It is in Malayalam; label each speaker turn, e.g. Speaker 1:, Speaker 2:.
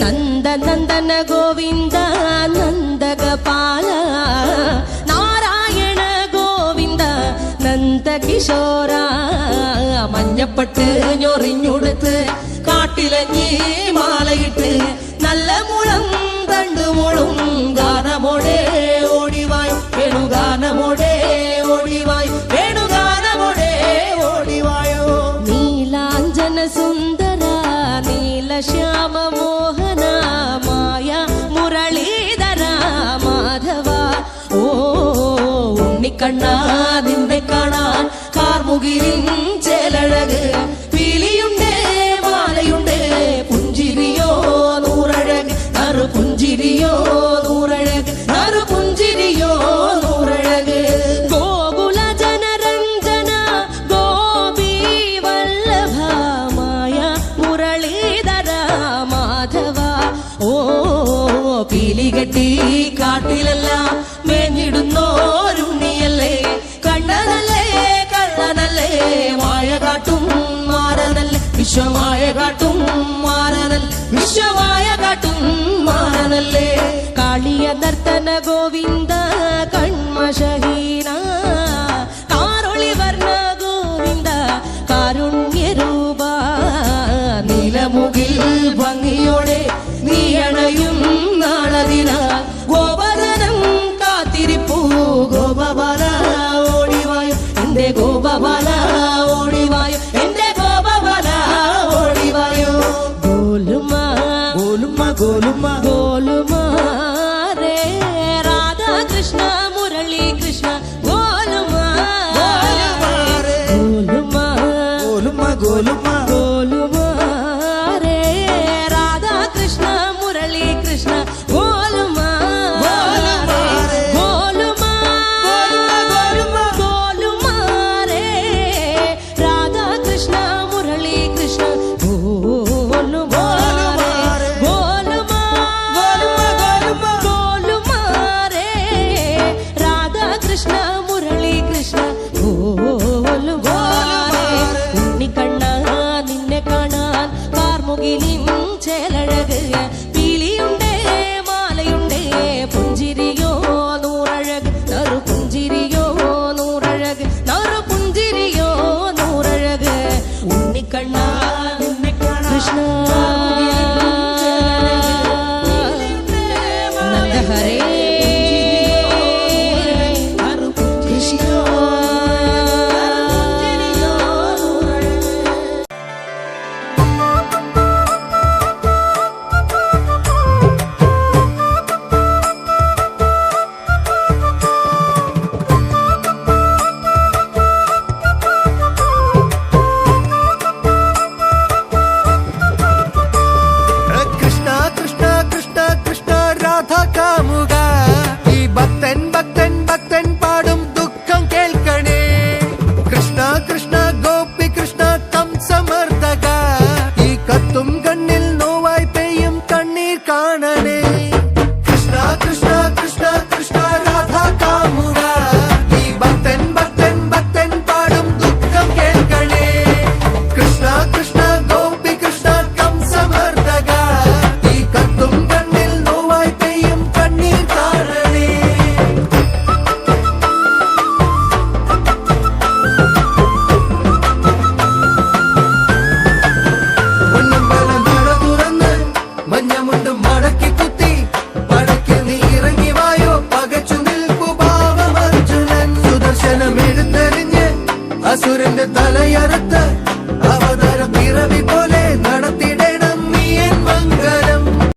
Speaker 1: നന്ദനന്ദന ഗോവിന്ദ നന്ദഗപാല നാരായണ ഗോവിന്ദ നന്ദകിശോര മഞ്ഞപ്പട്ട് ഞൊറിഞ്ഞുടുത്ത് കാട്ടിലഞ്ഞി മാലയിട്ട് നല്ല മുളം തണ്ടുമുളും ഗാനമോടെ ഓടിവായ് വേണുഗാനമോടെ ഓടിവായ് വേണുഗാനമോടെ ഓടിവായോ നീലാഞ്ജന സുന്ദര നീലശ്യാമ മോഹന മായ മുരളീധര മാധവ ഓ ഉണ്ണിക്കണ്ണാ നിന്നെ കാണാൻ കാർമുകിലിൻ ചേലഴക് പീലിയുണ്ട് മാലയുണ്ട് പുഞ്ചിരിയോ നൂറഴക് നറു പുഞ്ചിരിയോ നൂറഴക് നറു പുഞ്ചിരിയോ നൂറഴക് ഗോകുല ജനരഞ്ജന ഗോപി വല്ലഭ മായ മുരളീധര മാധവ ഓ പീലികെട്ടി കാട്ടിലെല്ലാം മേഞ്ഞിടുന്നോരുണ്ണിയല്ലേ കണ്ണനല്ലേ കള്ളനല്ലേ മായ കാട്ടും മാരനല്ലേ വിശ്വമായ കാട്ടും മാരനൽ വിശ്വമായ കാട്ടും മാരനല്ലേ കാളിയ നർത്തന ഗോവിന്ദ കൺമശഹീന കാരൊളി വർണ്ണ ഗോവിന്ദ കാരുണ്യരൂപ നീലമുകിൽ ഭംഗിയോടെ നീ അണയും നാളതിന ഗോപദനം കാത്തിരിപ്പൂ ഗോപബാല ഓടിവായു എന്റെ ഗോപബാല ഓടിവായു എന്റെ ഗോപബാല ഓടിവായു ഗോലുമ ഗോലുമ ഗോലുമ ഗോലുമ രേ രാധാ കൃഷ്ണ മുരളി കൃഷ്ണ ഗോലുമ ഗോലുമ ഗോലുമ ഗോലുമ ഗോലുമ രേ രാധാ കൃഷ്ണ മുരളി കൃഷ്ണ ഗോലുമ ഗോലുമ ഗോലുമ രേ രാധാ കൃഷ്ണ മുരളി കൃഷ്ണ ഗോലുമ ഗോലുമ ഗോലുമ രേ രാധാ കൃഷ്ണ മുരളി കൃഷ്ണ ഗോലുമ ഉണ്ണിക്കണ്ണ നിന്നെ കാണാൻ കാർമുകിലിൻ ചേലഴക് പീലിയുണ്ടേ മാലയുണ്ടേ പുഞ്ചിരിയോ നൂറഴക് നറു പുഞ്ചിരിയോ നൂറഴക് നറു പുഞ്ചിരിയോ നൂറഴക് ഉണ്ണിക്കണ്ണ നിന്നെ കാണാൻ കൃഷ്ണ നന്ദഹരേ കൃഷ്ണ
Speaker 2: കൃഷ്ണ കൃഷ്ണ കൃഷ്ണ കൃഷ്ണ രാധ കാമുക ഈ ഭക്തൻ ഭക്തൻ ഭക്തൻ പാടും ദുഃഖം കേൾക്കണേ കൃഷ്ണ കൃഷ്ണ ഗോപി കൃഷ്ണ കംസമർദ്ദക ഈ കത്തും കണ്ണിൽ നോവായി പെയ്യും കണ്ണീർ കാണണേ കൃഷ്ണ കൃഷ്ണ കൃഷ്ണ കൃഷ്ണ രാധ കാമുക ഈ ഭക്തൻ ഭക്തൻ ഭക്തൻ പാടും ദുഃഖം കേൾക്കണേ കൃഷ്ണ കൃഷ്ണ ഗോപി കൃഷ്ണ കംസമർദ്ദക ഈ കത്തും കണ്ണിൽ നോവായി പെയ്യും കണ്ണീർ കാണണേ പൊന്നമ്പലം നട തുറന്ന് മഞ്ഞമുണ്ടും മടക്കി കുത്തി പടക്കിൽ നീ ഇറങ്ങി വായോ പകച്ചു നിൽപ്പു ഭാവം അർജുനൻ സുദർശനം എടുത്തെറിഞ്ഞ് അസുരന്റെ തലയറുത്ത് അവതാരം പിറവി